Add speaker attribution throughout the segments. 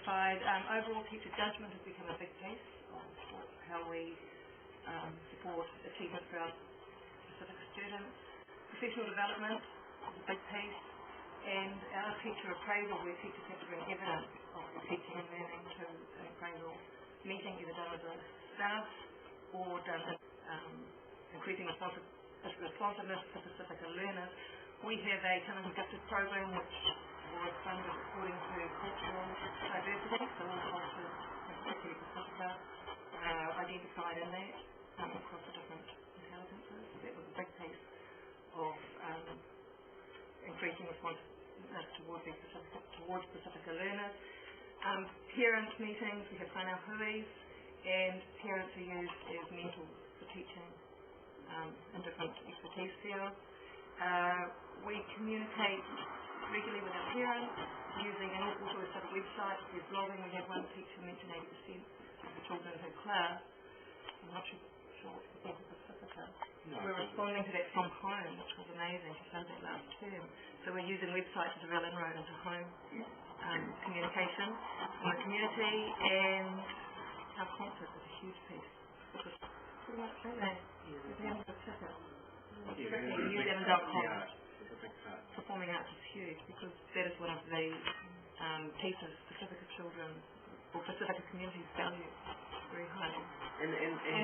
Speaker 1: identified overall teacher judgment has become a big piece of how we support achievement for our specific students. Professional development is a big piece, and our teacher appraisal, where teachers have to bring evidence of teaching and learning to an appraisal meeting, either done as a staff or done increasing responsiveness for specific learners. We have a talent and gifted program which was funded according to cultural diversity, so all cultures, particularly Pacifica, are identified in that across the different intelligences. So that was a big piece of increasing responsiveness towards Pacifica learners. Parent meetings, we have whānau huis, and parents are used as mentors for teaching in different expertise fields. We communicate regularly with our parents using an also a website. There's blogging. We had one teacher mention 80% of the children in her class. I'm not sure what's the best Pacifica. No, we're responding to that from home, which was amazing. She started that last term. So we're using websites as a real inroad into home communication in the community, and our concert is a huge piece. Because pretty much that. Performing arts is huge because that is one of the pieces Pacifica children or Pacifica communities value very highly.
Speaker 2: And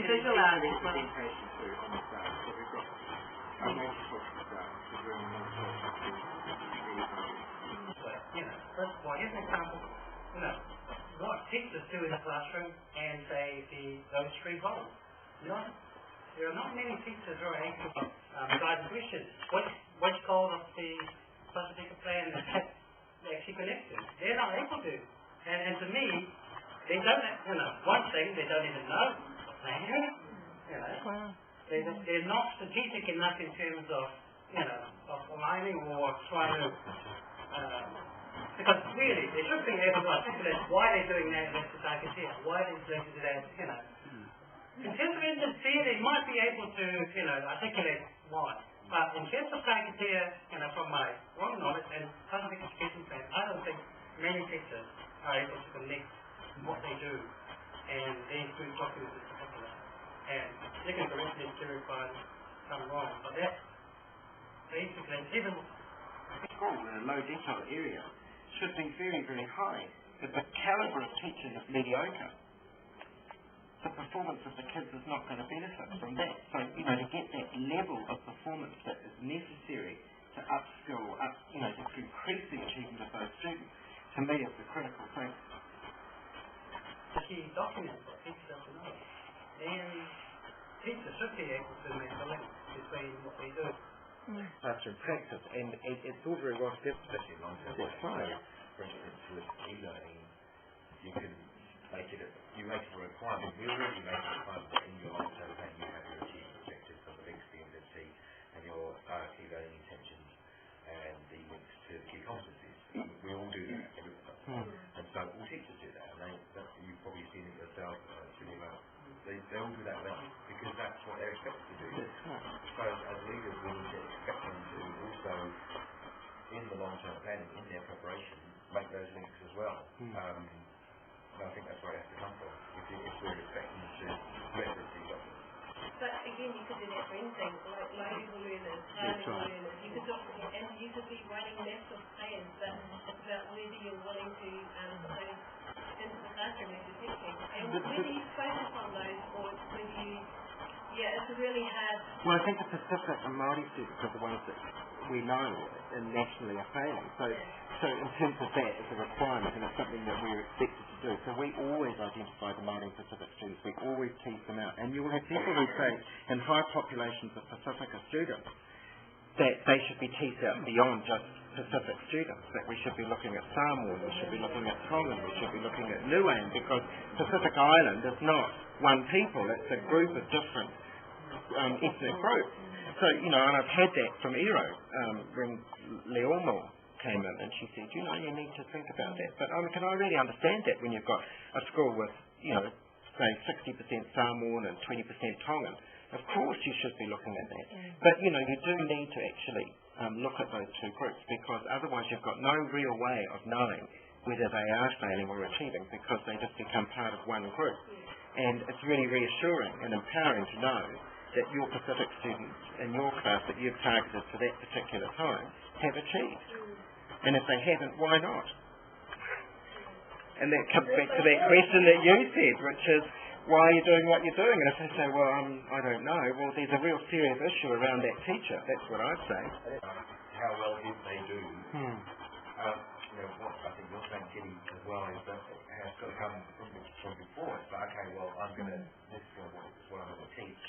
Speaker 1: visual art as well.
Speaker 2: Representation too on the stage. So we've got a multicultural staff, so we're a multicultural
Speaker 3: first of all, here's an example. What teachers do in the classroom and say those three roles. There are not many teachers who are able to guide the question. Which goal of the Pacifica plan actually connected? They're not able to. And to me, they don't, one thing, they don't even know the plan. They're not strategic enough in terms of, of aligning or trying to, because really, they should be able to articulate why they're doing that in society here, why they're doing that, In terms of infant theory, they might be able to, articulate why. But in terms of Kaikatea, from my own knowledge and scientific education plan, I don't think many teachers are able to connect what they do and these two documents in particular. And you can correct me if I'm wrong, but that's basically even
Speaker 2: school in a low detail area should be very, very high. But the calibre of teaching is mediocre. The performance of the kids is not going to benefit from that. So, to get that level of performance that is necessary to upskill, to increase the achievement of those students, to me is the critical thing.
Speaker 3: Key documents what teachers have to know. And teachers should be able to make the link between what they do.
Speaker 4: Classroom practice, and it's all very well to get
Speaker 5: especially long-term.
Speaker 4: That's right.
Speaker 5: For instance, with e-learning, you can make it a requirement. We already make a requirement that in your long-term plan you have your achievement objectives of the links to the MDT and your key learning intentions and the links to the key competencies. We all do that every time. And so all teachers do that, and you've probably seen it yourself, they all do that link because that's what they're expected to do. So as leaders we need to expect them to also, in the long-term planning, in their preparation, make those links as well. And I think that's where it has to come from, if we're expecting to reference these documents.
Speaker 6: But again, you could do that for anything, like low-level learners, high-level learners. You could be writing massive plans, but it's about whether you're willing to put those into the classroom as you're teaching. And whether you focus on those, or whether you, it's a really hard...
Speaker 4: Well, I think the Pacific and Māori students are the ones that we know and nationally are failing. So in terms of that, it's a requirement, and it's something that we're expected to do. So we always identify the Māori and Pacific students. We always tease them out. And you will have people who say, in high populations of Pacifica students, that they should be teased out beyond just Pacific students, that we should be looking at Samoan, we should be looking at Tongan, we should be looking at Niuean, because Pacific Island is not one people, it's a group of different ethnic groups. So, and I've had that from Ero, when Leomo came in and she said, you need to think about that. But can I really understand that when you've got a school with, say 60% Samoan and 20% Tongan? Of course you should be looking at that. But, you do need to actually look at those two groups, because otherwise you've got no real way of knowing whether they are failing or achieving, because they just become part of one group. And it's really reassuring and empowering to know that your Pacific students in your class that you've targeted for that particular time have achieved. And if they haven't, why not? And that comes back to that question that you said, which is, why are you doing what you're doing? And if they say, well, I don't know, well, there's a real serious issue around that teacher. That's what I'd say.
Speaker 5: How well did they do? What I think you're saying, Kitty, as well, is that it has got to come from before. It's like, okay, well, this is what I'm going to teach.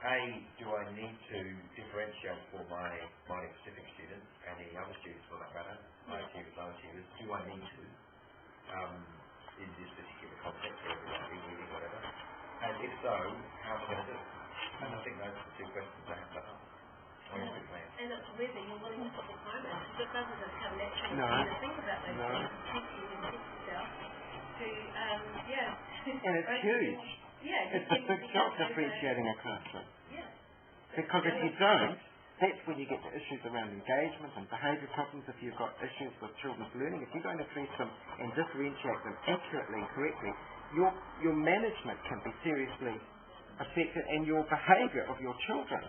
Speaker 5: A, do I need to differentiate for my Pacific students and any other students for that matter, high achievers, low achievers? Do I need to? In this particular context, or reading, whatever. And if so, how am I going to do it? And I think those are the two questions I have to ask.
Speaker 6: And it's whether you're willing to put the time in, because it doesn't just come naturally
Speaker 4: No.
Speaker 6: to think about those things. You can teach yourself to,
Speaker 4: And it's huge. It's a big job differentiating a classroom. Because if you don't, that's when you get to issues around engagement and behaviour problems. If you've got issues with children's learning, if you don't address them and differentiate them accurately and correctly, your management can be seriously affected, and your behaviour of your children.